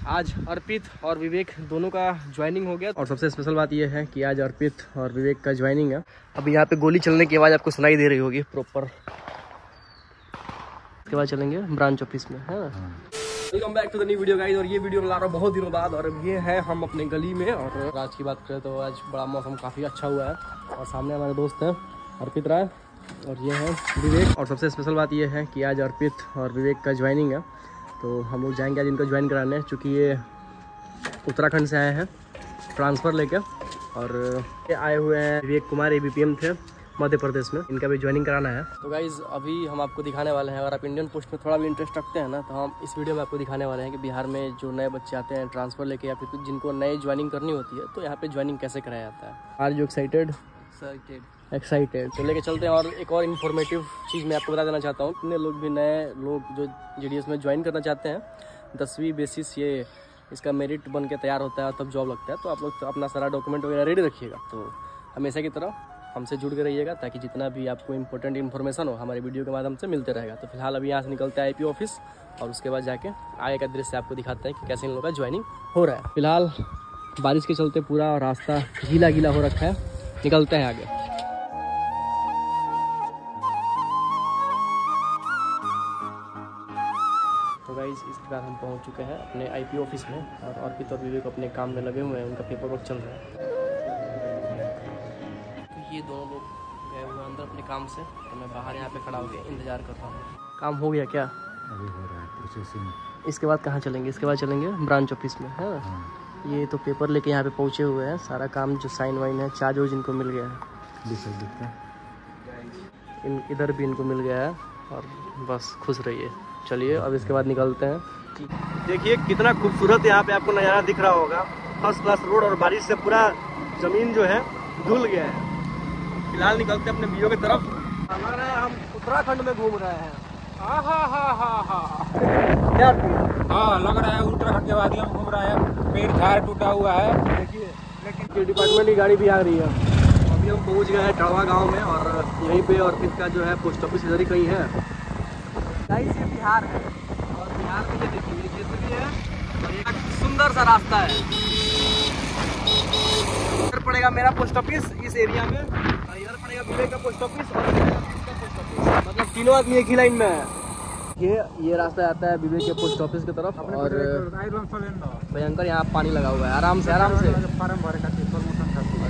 आज अर्पित और विवेक दोनों का ज्वाइनिंग हो गया और सबसे स्पेशल बात यह है कि आज अर्पित और विवेक का ज्वाइनिंग है। अभी यहाँ पे गोली चलने की आवाज़ आपको सुनाई दे रही होगी प्रॉपर। इसके बाद चलेंगे ब्रांच ऑफिस में, है ना। Welcome back to the new video guys. और ये वीडियो बना रहा हूँ बहुत दिनों बाद और ये है हम अपने गली में। और आज की बात करें तो आज बड़ा मौसम काफ़ी अच्छा हुआ है और सामने हमारे दोस्त हैं अर्पित राय और ये है विवेक। और सबसे स्पेशल बात ये है कि आज अर्पित और विवेक का ज्वाइनिंग है, तो हम लोग जाएंगे आज इनको ज्वाइन कराने, चूँकि ये उत्तराखंड से आए हैं ट्रांसफ़र लेके। और ये आए हुए हैं विवेक कुमार, ABPM थे मध्य प्रदेश में, इनका भी ज्वाइनिंग कराना है। तो गाइज़ अभी हम आपको दिखाने वाले हैं, अगर आप इंडियन पोस्ट में थोड़ा भी इंटरेस्ट रखते हैं ना, तो हम इस वीडियो में आपको दिखाने वाले हैं कि बिहार में जो नए बच्चे आते हैं ट्रांसफ़र लेके या फिर जिनको नए ज्वाइनिंग करनी होती है, तो यहाँ पे ज्वाइनिंग कैसे कराया जाता है। आर यू एक्साइटेड तो लेके चलते हैं। और एक और इन्फॉर्मेटिव चीज़ मैं आपको बता देना चाहता हूँ, कितने लोग भी नए लोग जो GDS में ज्वाइन करना चाहते हैं, 10वीं बेसिस ये इसका मेरिट बन के तैयार होता है तब जॉब लगता है। तो आप लोग तो अपना सारा डॉक्यूमेंट वगैरह रेडी रखिएगा। तो हमेशा की तरह हमसे जुड़ के रहिएगा ताकि जितना भी आपको इंपॉर्टेंट इन्फॉर्मेशन हो हमारे वीडियो के माध्यम से मिलते रहेगा। तो फिलहाल अभी यहाँ से निकलते हैं IP ऑफिस और उसके बाद जाके आगे का दृश्य आपको दिखाते हैं कि कैसे इन लोगों का ज्वाइनिंग हो रहा है। फिलहाल बारिश के चलते पूरा रास्ता गीला गीला हो रखा है, निकलते हैं आगे। तो गाइस इसके बाद हम पहुंच चुके हैं अपने IP ऑफिस में और अर्पित और विवेक अपने काम में लगे हुए हैं, उनका पेपर वर्क चल रहा है। तो ये दोनों लोग गए हुए अंदर अपने काम से, तो मैं बाहर यहाँ पे खड़ा होकर इंतजार कर रहा हूँ। काम हो गया क्या? अभी हो रहा है प्रोसेसिंग। इसके बाद कहाँ चलेंगे? इसके बाद चलेंगे ब्रांच ऑफिस में, है ना। ये तो पेपर लेके यहाँ पे पहुँचे हुए हैं, सारा काम जो साइन वाइन है चार्ज वार्ज इनको मिल गया है, इधर भी इनको मिल गया है और बस खुश रहिए। चलिए अब इसके बाद निकलते हैं। देखिए कितना खूबसूरत यहाँ पे आपको नज़ारा दिख रहा होगा, फर्स्ट क्लास रोड और बारिश से पूरा ज़मीन जो है धुल गया है। फिलहाल निकलते हैं अपने वीडियो की तरफ। लग रहा है हम उत्तराखंड में घूम रहे हैं। क्या हाँ लग रहा है उत्तराखंड के वादियों में घूम रहा है, पेड़ झाड़ टूटा हुआ है। देखिए लेकिन डिपार्टमेंट की गाड़ी भी आ रही है। अभी हम पहुँच गए हैं टड़वा गाँव में और यहीं पे अर्पित का जो है पोस्ट ऑफिस इधर ही कहीं है। गाइस ये बिहार है और बिहार में ये देखिए ये क्षेत्र भी है और एक सुंदर सा रास्ता है। इधर पड़ेगा मेरा पोस्ट ऑफिस इस एरिया में और इधर पड़ेगा विवेक का पोस्ट ऑफिस और इसका पोस्ट ऑफिस, मतलब तीनों आदमी एक ही लाइन में है। ये रास्ता आता है विवेक के पोस्ट ऑफिस की तरफ और भयंकर यहाँ पानी लगा हुआ है, आराम से और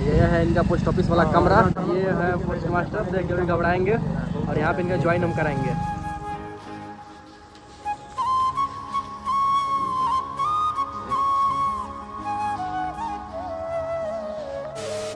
ये है इनका पोस्ट ऑफिस वाला कमरा। ये है पोस्ट मास्टर, देख के घबराएंगे और यहाँ पे इनका ज्वाइन हम कराएंगे।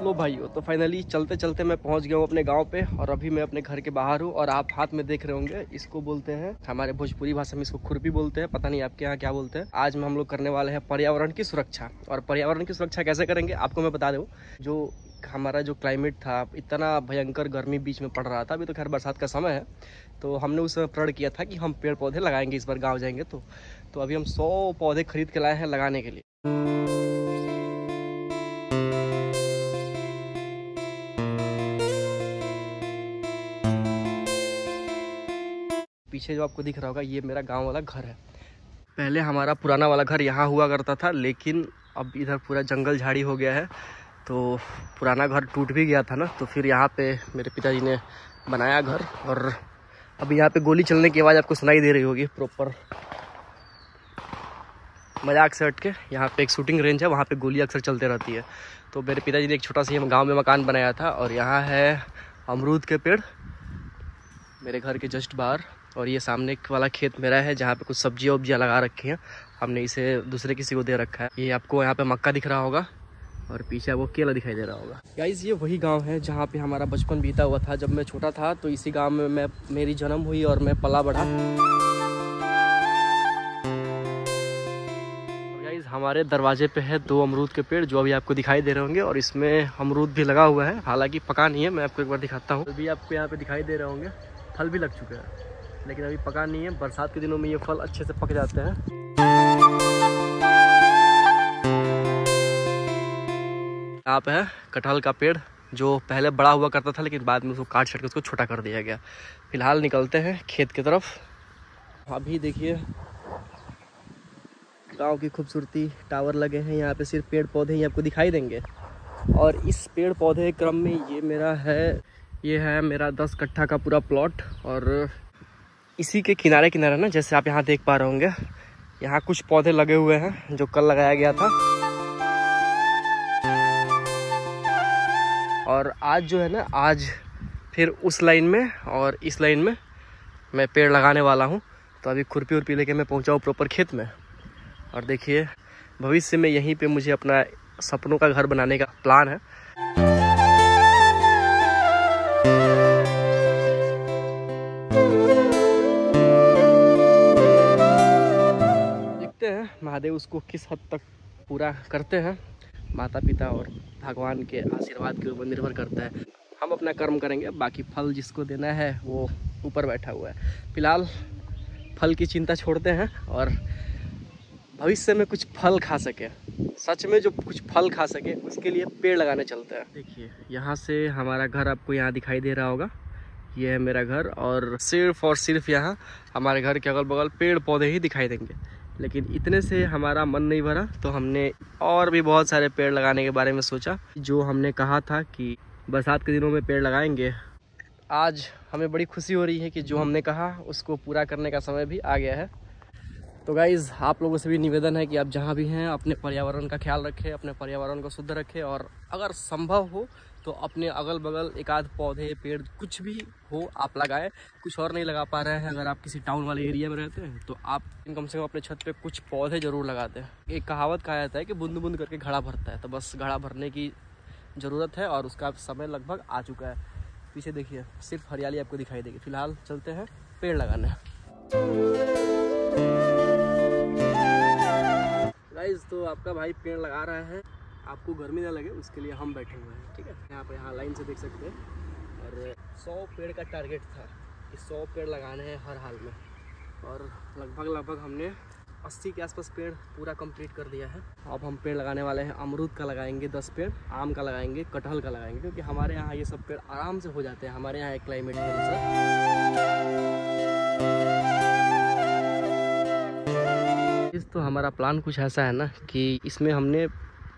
लो भाइयों, तो फाइनली चलते चलते मैं पहुंच गया हूँ अपने गांव पे और अभी मैं अपने घर के बाहर हूँ और आप हाथ में देख रहे होंगे, इसको बोलते हैं हमारे भोजपुरी भाषा में इसको खुरपी बोलते हैं, पता नहीं आपके यहाँ क्या बोलते हैं। आज में हम लोग करने वाले हैं पर्यावरण की सुरक्षा। और पर्यावरण की सुरक्षा कैसे करेंगे आपको मैं बता दूँ। जो हमारा जो क्लाइमेट था, इतना भयंकर गर्मी बीच में पड़ रहा था, अभी तो खैर बरसात का समय है, तो हमने उस समय प्रण किया था कि हम पेड़ पौधे लगाएंगे इस बार गाँव जाएंगे तो अभी हम 100 पौधे खरीद के लाए हैं लगाने के लिए। पीछे जो आपको दिख रहा होगा ये मेरा गांव वाला घर है। पहले हमारा पुराना वाला घर यहाँ हुआ करता था, लेकिन अब इधर पूरा जंगल झाड़ी हो गया है, तो पुराना घर टूट भी गया था ना, तो फिर यहाँ पे मेरे पिताजी ने बनाया घर। और अभी यहाँ पे गोली चलने की आवाज़ आपको सुनाई दे रही होगी प्रॉपर। मजाक से हट के यहाँ पे एक शूटिंग रेंज है, वहाँ पे गोली अक्सर चलते रहती है। तो मेरे पिताजी ने एक छोटा सा गाँव में मकान बनाया था और यहाँ है अमरूद के पेड़ मेरे घर के जस्ट बाहर। और ये सामने वाला खेत मेरा है जहाँ पे कुछ सब्जियाँ वब्जियाँ लगा रखी हैं, हमने इसे दूसरे किसी को दे रखा है। ये आपको यहाँ पे मक्का दिख रहा होगा और पीछे वो केला दिखाई दे रहा होगा। गाइस ये वही गांव है जहाँ पे हमारा बचपन बीता हुआ था। जब मैं छोटा था तो इसी गांव में मेरी जन्म हुई और मैं पला बढ़ा। गाइस हमारे दरवाजे पे है 2 अमरूद के पेड़ जो अभी आपको दिखाई दे रहे होंगे और इसमें अमरूद भी लगा हुआ है, हालांकि पका नहीं है। मैं आपको एक बार दिखाता हूँ। अभी आपको यहाँ पे दिखाई दे रहे होंगे फल भी लग चुके हैं, लेकिन अभी पका नहीं है। बरसात के दिनों में ये फल अच्छे से पक जाते हैं। यहाँ पे है कटहल का पेड़ जो पहले बड़ा हुआ करता था, लेकिन बाद में उसको काट छट के उसको छोटा कर दिया गया। फिलहाल निकलते हैं खेत की तरफ। अभी देखिए गांव की खूबसूरती, टावर लगे हैं यहाँ पे, सिर्फ पेड़ पौधे ही आपको दिखाई देंगे। और इस पेड़ पौधे क्रम में ये है मेरा 10 कट्ठा का पूरा प्लॉट। और इसी के किनारे किनारे ना, जैसे आप यहाँ देख पा रहे होंगे, यहाँ कुछ पौधे लगे हुए हैं जो कल लगाया गया था। और आज जो है ना, आज फिर उस लाइन में और इस लाइन में मैं पेड़ लगाने वाला हूँ। तो अभी खुरपी उर्पी लेके मैं पहुँचा हूँ प्रॉपर खेत में। और देखिए, भविष्य में यहीं पे मुझे अपना सपनों का घर बनाने का प्लान है। देखते हैं महादेव उसको किस हद तक पूरा करते हैं। माता पिता और भगवान के आशीर्वाद के ऊपर निर्भर करता है। हम अपना कर्म करेंगे, बाकी फल जिसको देना है वो ऊपर बैठा हुआ है। फिलहाल फल की चिंता छोड़ते हैं और भविष्य में कुछ फल खा सके, सच में जो कुछ फल खा सके, उसके लिए पेड़ लगाने चलते हैं। देखिए, यहाँ से हमारा घर आपको यहाँ दिखाई दे रहा होगा। ये है मेरा घर और सिर्फ यहाँ हमारे घर के अगल बगल पेड़ पौधे ही दिखाई देंगे। लेकिन इतने से हमारा मन नहीं भरा, तो हमने और भी बहुत सारे पेड़ लगाने के बारे में सोचा। जो हमने कहा था कि बरसात के दिनों में पेड़ लगाएंगे, आज हमें बड़ी खुशी हो रही है कि जो हमने कहा उसको पूरा करने का समय भी आ गया है। तो गाइज़, आप लोगों से भी निवेदन है कि आप जहाँ भी हैं अपने पर्यावरण का ख्याल रखें, अपने पर्यावरण को शुद्ध रखें। और अगर संभव हो तो अपने अगल बगल एक आध पौधे, पेड़, कुछ भी हो आप लगाएं। कुछ और नहीं लगा पा रहे हैं, अगर आप किसी टाउन वाले एरिया में रहते हैं तो आप कम से कम अपने छत पे कुछ पौधे ज़रूर लगा दें। एक कहावत कहा जाता है कि बूंद बूंद करके घड़ा भरता है, तो बस घड़ा भरने की ज़रूरत है और उसका समय लगभग आ चुका है। पीछे देखिए, सिर्फ हरियाली आपको दिखाई देगी। फिलहाल चलते हैं पेड़ लगाने। गाइस, तो आपका भाई पेड़ लगा रहा है, आपको गर्मी ना लगे उसके लिए हम बैठे हुए हैं, ठीक है। यहाँ लाइन से देख सकते हैं। और 100 पेड़ का टारगेट था कि 100 पेड़ लगाने हैं हर हाल में। और लगभग हमने 80 के आसपास पेड़ पूरा कंप्लीट कर दिया है। अब हम पेड़ लगाने वाले हैं। अमरूद का लगाएंगे 10 पेड़, आम का लगाएंगे, कटहल का लगाएंगे, क्योंकि हमारे यहाँ ये सब पेड़ आराम से हो जाते हैं हमारे यहाँ एक क्लाइमेट के अनुसार। तो हमारा प्लान कुछ ऐसा है ना कि इसमें हमने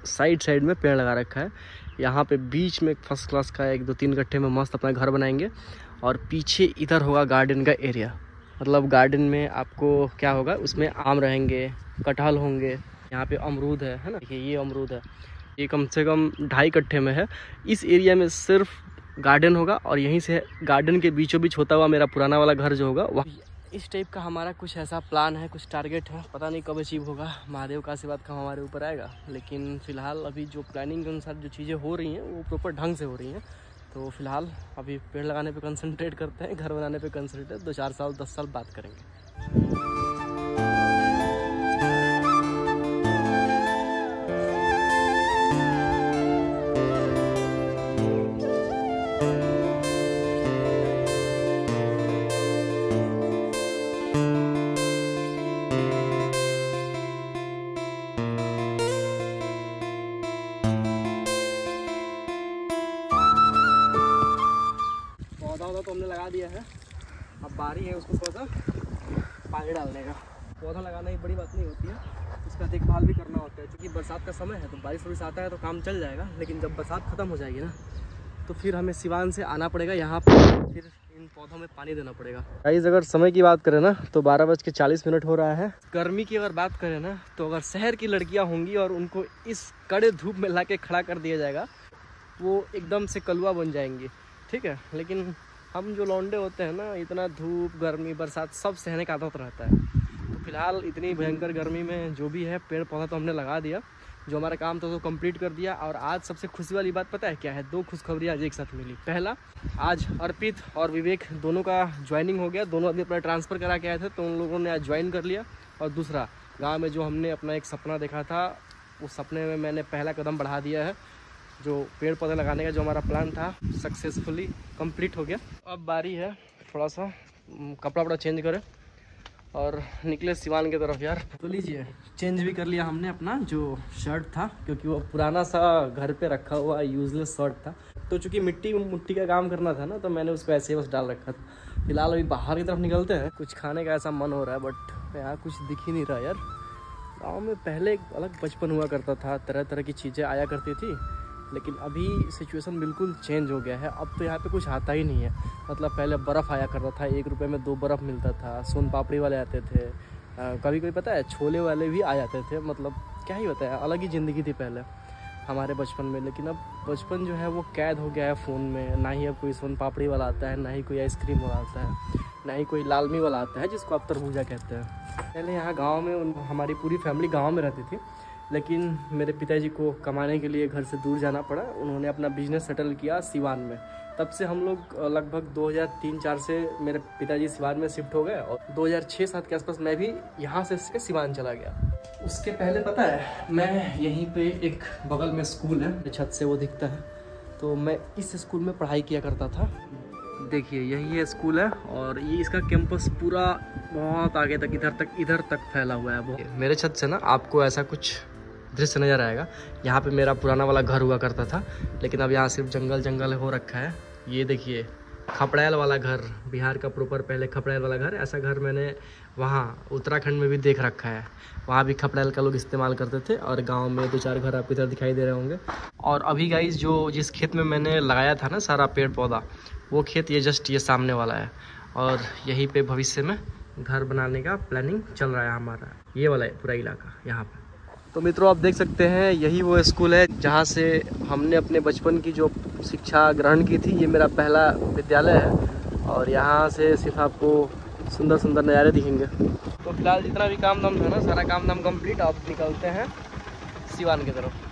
साइड में पेड़ लगा रखा है। यहाँ पे बीच में फर्स्ट क्लास का 1-2-3 गट्ठे में मस्त अपना घर बनाएंगे। और पीछे इधर होगा गार्डन का एरिया। मतलब गार्डन में आपको क्या होगा, उसमें आम रहेंगे, कटहल होंगे, यहाँ पे अमरूद है ना। देखिए, ये अमरूद है, ये कम से कम 2.5 कट्ठे में है। इस एरिया में सिर्फ गार्डन होगा और यहीं से गार्डन के बीचों बीच होता हुआ मेरा पुराना वाला घर जो होगा वह। इस टाइप का हमारा कुछ ऐसा प्लान है, कुछ टारगेट है। पता नहीं कब अचीव होगा, महादेव का आशीर्वाद कब हमारे ऊपर आएगा। लेकिन फ़िलहाल अभी जो प्लानिंग के अनुसार जो चीज़ें हो रही हैं वो प्रॉपर ढंग से हो रही हैं। तो फिलहाल अभी पेड़ लगाने पे कंसंट्रेट करते हैं, घर बनाने पे कंसंट्रेट। 2-4 साल 10 साल बात करेंगे। पौधा तो हमने लगा दिया है, अब बारी है उसको थोड़ा सा पानी डालने का। पौधा लगाना ही बड़ी बात नहीं होती है, उसका देखभाल भी करना होता है। क्योंकि बरसात का समय है तो बारिश आता है तो काम चल जाएगा। लेकिन जब बरसात ख़त्म हो जाएगी ना, तो फिर हमें सिवान से आना पड़ेगा यहाँ पर, फिर इन पौधों में पानी देना पड़ेगा। गाइस, अगर समय की बात करें ना तो 12:40 हो रहा है। गर्मी की अगर बात करें ना, तो अगर शहर की लड़कियाँ होंगी और उनको इस कड़े धूप में ला के खड़ा कर दिया जाएगा, वो एकदम से कलुआ बन जाएंगी, ठीक है। लेकिन हम जो लौंडे होते हैं ना, इतना धूप, गर्मी, बरसात सब सहने का आदत रहता है। तो फिलहाल इतनी भयंकर गर्मी में जो भी है, पेड़ पौधा तो हमने लगा दिया। जो हमारा काम था वो कंप्लीट कर दिया। और आज सबसे खुशी वाली बात पता है क्या है? 2 खुशखबरियाँ आज एक साथ मिली। पहला, आज अर्पित और विवेक दोनों का ज्वाइनिंग हो गया। दोनों आदमी अपना ट्रांसफ़र करा के आए थे, तो उन लोगों ने आज ज्वाइन कर लिया। और दूसरा, गाँव में जो हमने अपना एक सपना देखा था, उस सपने में मैंने पहला कदम बढ़ा दिया है। जो पेड़ पौधे लगाने का जो हमारा प्लान था, सक्सेसफुली कंप्लीट हो गया। अब बारी है थोड़ा सा कपड़ा वपड़ा चेंज करें और निकले सिवान की तरफ यार। तो लीजिए, चेंज भी कर लिया हमने अपना जो शर्ट था, क्योंकि वो पुराना सा घर पे रखा हुआ यूजलेस शर्ट था। तो चूँकि मिट्टी का काम करना था ना, तो मैंने उसको ऐसे ही बस डाल रखा था। फिलहाल अभी बाहर की तरफ निकलते हैं। कुछ खाने का ऐसा मन हो रहा है, बट यहाँ कुछ दिख ही नहीं रहा यार। गाँव में पहले एक अलग बचपन हुआ करता था, तरह तरह की चीज़ें आया करती थी, लेकिन अभी सिचुएशन बिल्कुल चेंज हो गया है। अब तो यहाँ पे कुछ आता ही नहीं है। मतलब पहले बर्फ़ आया करता था, 1 रुपये में 2 बर्फ़ मिलता था, सोन पापड़ी वाले आते थे, कभी कभी पता है छोले वाले भी आ जाते थे। मतलब क्या ही बताया, अलग ही ज़िंदगी थी पहले हमारे बचपन में। लेकिन अब बचपन जो है वो कैद हो गया है फ़ोन में। ना ही अब कोई सोन पापड़ी वाला आता है, ना ही कोई आइसक्रीम वाला आता है, ना ही कोई लालमी वाला आता है जिसको आप तरबूजा कहते हैं। पहले यहाँ गांव में हमारी पूरी फैमिली गांव में रहती थी, लेकिन मेरे पिताजी को कमाने के लिए घर से दूर जाना पड़ा। उन्होंने अपना बिजनेस सेटल किया सिवान में। तब से हम लोग लगभग 2003-04 से मेरे पिताजी सिवान में शिफ्ट हो गए और 2006-07 के आसपास मैं भी यहाँ से सिवान चला गया। उसके पहले पता है मैं यहीं पे एक बगल में स्कूल है, छत से वो दिखता है, तो मैं इस स्कूल में पढ़ाई किया करता था। देखिए यही है स्कूल है और ये इसका कैंपस पूरा बहुत आगे तक इधर तक फैला हुआ है। वो मेरे छत से ना आपको ऐसा कुछ दृश्य नज़र आएगा। यहाँ पे मेरा पुराना वाला घर हुआ करता था, लेकिन अब यहाँ सिर्फ जंगल हो रखा है। ये देखिए खपड़ैल वाला घर, बिहार का प्रॉपर पहले खपड़ैल वाला घर, ऐसा घर मैंने वहाँ उत्तराखंड में भी देख रखा है। वहाँ भी खपड़ैल का लोग इस्तेमाल करते थे और गांव में 2-4 घर आपको इधर दिखाई दे रहे होंगे। और अभी गाइस जिस खेत में मैंने लगाया था ना सारा पेड़ पौधा, वो खेत ये जस्ट ये सामने वाला है और यहीं पे भविष्य में घर बनाने का प्लानिंग चल रहा है हमारा। ये वाला है पूरा इलाका यहाँ पर। तो मित्रों आप देख सकते हैं यही वो स्कूल है जहाँ से हमने अपने बचपन की जो शिक्षा ग्रहण की थी। ये मेरा पहला विद्यालय है और यहाँ से सिर्फ आपको सुंदर सुंदर नज़ारे दिखेंगे। तो फिलहाल जितना भी काम धाम था ना, सारा काम धाम कंप्लीट। अब निकलते हैं सिवान की तरफ।